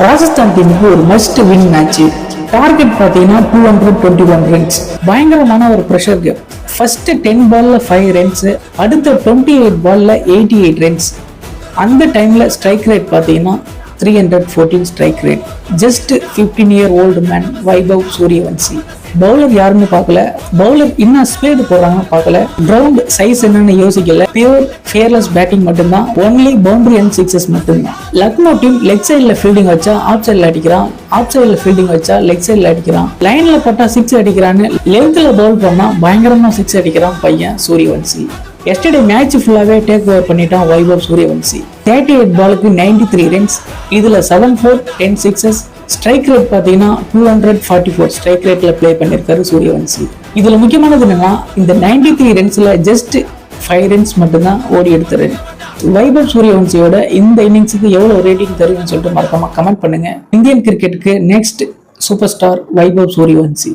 ராஜஸ்தான் டீமுக்கு ஒரு must win match. Target பார்த்தீங்கன்னா 221 ரன்ஸ். பயங்கரமான ஒரு ப்ரெஷர் கேம். ஃபர்ஸ்ட் 10 பால்ல 5 ரன்ஸ், அடுத்த 28 பால்ல 88 ரன்ஸ். அந்த டைம்ல ஸ்ட்ரைக் ரேட் பார்த்தீங்கன்னா 314 strike rate. Just 15-year-old man Vaibhav Suryavanshi. Bowler யாருன்னு பார்க்கல, பவுலர் இன்னும் ஸ்பீடு போறாங்கன்னு பார்க்கல, கிரவுண்ட் சைஸ் என்னன்னு யோசிக்கல, பியூர் ஃபியர்லெஸ் பேட்டிங் மட்டும்தான். ஒன்லி பவுண்டரி அண்ட் சிக்ஸஸ் மட்டும்தான். லக்னோ டீம் லெக் சைட்ல ஃபீல்டிங் வச்சா ஆஃப் சைட்ல அடிக்கிறான், ஆஃப் சைட்ல ஃபீல்டிங் வச்சா லெக் சைட்ல அடிக்கிறான், லைன்ல போட்டா 6 அடிக்கிறான்னு லென்த்ல பவுல் பண்ணா பயங்கரமா 6 அடிக்கிறான் பையன் சூரியவன்சி. எஸ்டர்டே மேட்ச் ஃபுல்லாவே டேக் ஓவர் பண்ணிட்டான் வைபவ் சூரியவன்சி. 38 பாலுக்கு 93 ரன்ஸ், இதுல 7-4 10 சிக்ஸஸ். ஸ்ட்ரைக் ரேட் பார்த்தீங்கன்னா 244 ஸ்ட்ரைக் ரேட்ல பிளே பண்ணிருக்காரு சூரியவன்சி. இதுல முக்கியமானது என்னன்னா இந்த 93 ரன்ஸ்ல ஜஸ்ட் 5 ரன்ஸ் மட்டும்தான் ஓடி எடுத்தாரு. வைபவ் சூரியவன்சியோட இந்த இன்னிங்ஸுக்கு எவ்வளவு ரேட்டிங் தருவீங்கன்னு சொல்லிட்டு மறக்காம கமெண்ட் பண்ணுங்க. இந்தியன் கிரிக்கெட்டுக்கு next super star Vaibhav Suryavanshi.